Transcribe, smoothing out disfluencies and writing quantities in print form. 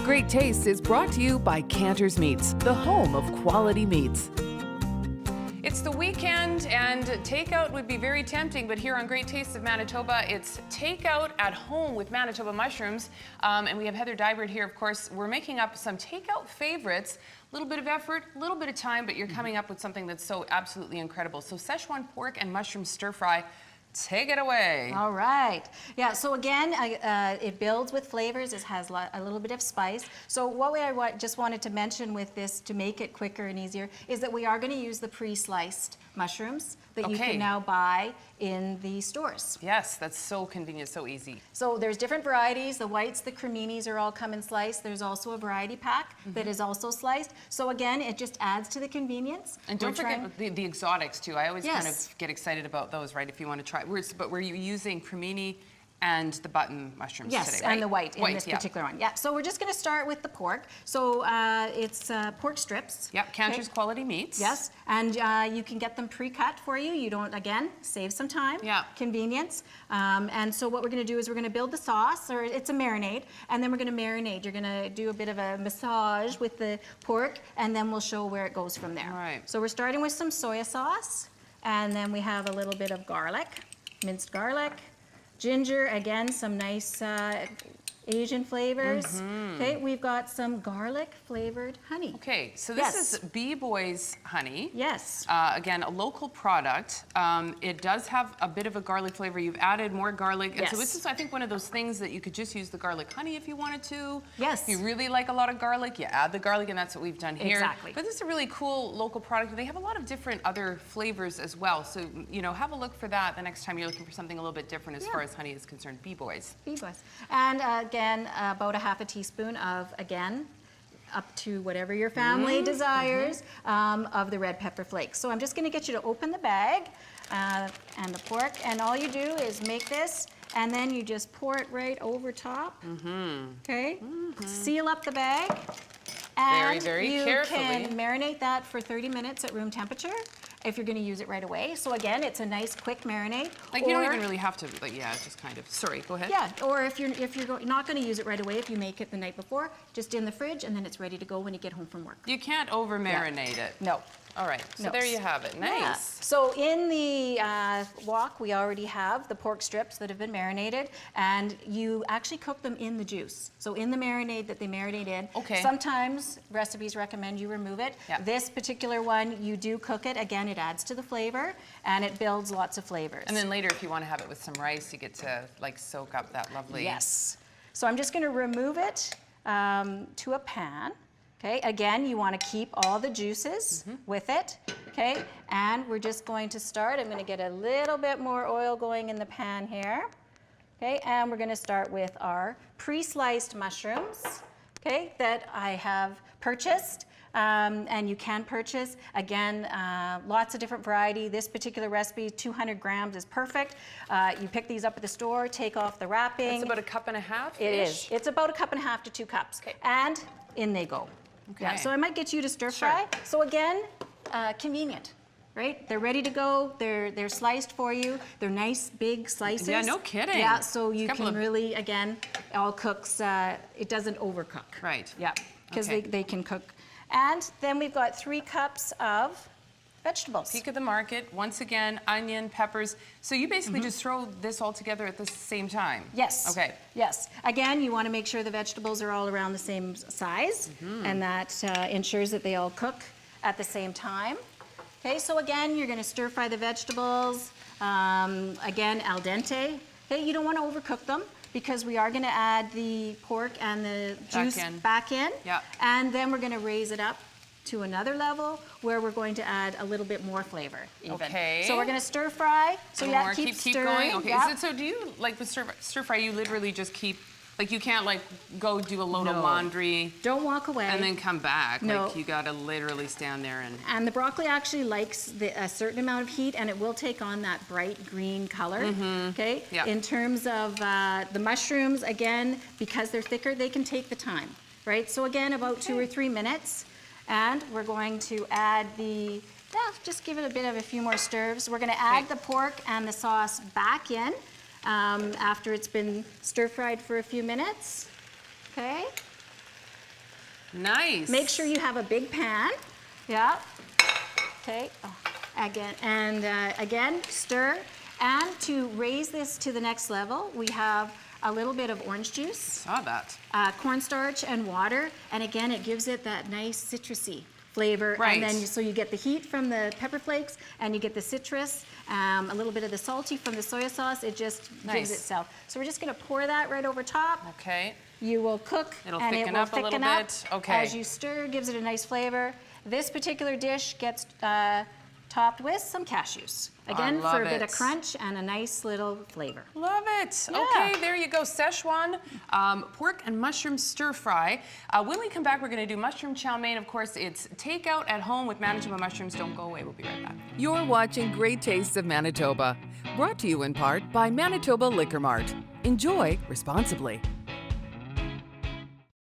Great Taste is brought to you by Cantor's Meats, the home of quality meats. It's the weekend and takeout would be very tempting, but here on Great Tastes of Manitoba, it's takeout at home with Manitoba mushrooms. And we have Heather Dybert here, of course. We're making up some takeout favorites. A little bit of effort, a little bit of time, but you're coming up with something that's so absolutely incredible. So Szechuan pork and mushroom stir fry. Take it away. All right. Yeah, so again, it builds with flavors. It has a little bit of spice. So what I just wanted to mention with this to make it quicker and easier is that we are going to use the pre-sliced mushrooms that you can now buy in the stores. Yes, that's so convenient, so easy. So there's different varieties. The whites, the creminis are all come in sliced. There's also a variety pack that is also sliced. So again, it just adds to the convenience. And don't forget the exotics too. I always kind of get excited about those, right? If you want to try. But were you using cremini and the button mushrooms today, right? Yes, and the white in this particular one. Yeah, so we're just going to start with the pork. So it's pork strips. Yep, Cantor's quality meats. Yes, and you can get them pre-cut for you. You don't, again, save some time, convenience. And so what we're going to do is we're going to build the sauce, or it's a marinade, and then we're going to marinate. You're going to do a bit of a massage with the pork, and then we'll show where it goes from there. All right. So we're starting with some soy sauce, and then we have a little bit of garlic, minced garlic. Ginger, again, some nice Asian flavors. Okay, we've got some garlic flavored honey. Okay, so this is B-Boy's honey. Yes. Again, a local product. It does have a bit of a garlic flavor. You've added more garlic. And so this is, I think, one of those things that you could just use the garlic honey if you wanted to. Yes. If you really like a lot of garlic, you add the garlic, and that's what we've done here. Exactly. But this is a really cool local product. They have a lot of different other flavors as well. So, you know, have a look for that the next time you're looking for something a little bit different as far as honey is concerned. B-Boy's. B-Boy's. And again, about a half a teaspoon of, again, up to whatever your family desires, of the red pepper flakes. So I'm just going to get you to open the bag and the pork, and all you do is make this, and then you just pour it right over top. Okay? Seal up the bag. And very carefully. You can marinate that for 30 minutes at room temperature if you're going to use it right away. So again, it's a nice quick marinade. Like you don't even really have to, like just kind of. Sorry, go ahead. Yeah, or if you're not going to use it right away, if you make it the night before, just in the fridge, and then it's ready to go when you get home from work. You can't over marinate it. No. All right, so there you have it. Nice. Yeah. So in the wok, we already have the pork strips that have been marinated, and you actually cook them in the juice. So in the marinade that they marinate in. Okay. Sometimes recipes recommend you remove it. This particular one, you do cook it. Again, it adds to the flavor, and it builds lots of flavors. And then later, if you want to have it with some rice, you get to like soak up that lovely. Yes. So I'm just going to remove it to a pan. Okay, again, you want to keep all the juices with it, okay? And we're just going to start. I'm going to get a little bit more oil going in the pan here, okay? And we're going to start with our pre-sliced mushrooms, okay, that I have purchased. And you can purchase, again, lots of different variety. This particular recipe, 200 grams is perfect. You pick these up at the store, take off the wrapping. It's about a cup and a half? It is. It's about a cup and a half to 2 cups. Okay. And in they go. Okay. Yeah, so I might get you to stir fry. So again, convenient, right? They're ready to go. They're sliced for you. They're nice big slices. Yeah, no kidding. Yeah, so you can really, again, all cooks, it doesn't overcook. Right. Yeah, because they can cook. And then we've got 3 cups of vegetables. Peak of the market, once again, onion, peppers. So you basically just throw this all together at the same time? Yes. Okay. Yes. Again, you want to make sure the vegetables are all around the same size, and that ensures that they all cook at the same time. Okay, so again, you're going to stir fry the vegetables, again, al dente. Okay, you don't want to overcook them, because we are going to add the pork and the juice back in. Yeah. And then we're going to raise it up to another level where we're going to add a little bit more flavor even. Okay. So we're going to stir fry. So yeah, keep stirring. Going. Okay. So do you, like with stir fry, you literally just keep, like you can't like go do a load of laundry. Don't walk away. And then come back. No. Like you got to literally stand there and. And the broccoli actually likes a certain amount of heat, and it will take on that bright green color. Okay. Yeah. In terms of the mushrooms, again, because they're thicker, they can take the time, right? So again, about 2 or 3 minutes. And we're going to add just give it a few more stirs. We're going to add the pork and the sauce back in after it's been stir-fried for a few minutes. Okay? Nice. Make sure you have a big pan. Yeah. Okay. Oh, again, and again, stir. And to raise this to the next level, we have a little bit of orange juice. Saw that. Cornstarch and water, and again, it gives it that nice citrusy flavor. Right. And then so you get the heat from the pepper flakes, and you get the citrus, a little bit of the salty from the soy sauce. It just gives itself. So we're just going to pour that right over top. Okay. You will cook, It'll and it thicken will up a little thicken up bit. Okay. as you stir. Gives it a nice flavor. This particular dish gets topped with some cashews. Again, for a bit of crunch and a nice little flavor. Love it. Yeah. Okay, there you go. Szechuan pork and mushroom stir fry. When we come back, we're going to do mushroom chow mein. Of course, it's takeout at home with Manitoba mushrooms. Don't go away. We'll be right back. You're watching Great Tastes of Manitoba, brought to you in part by Manitoba Liquor Mart. Enjoy responsibly.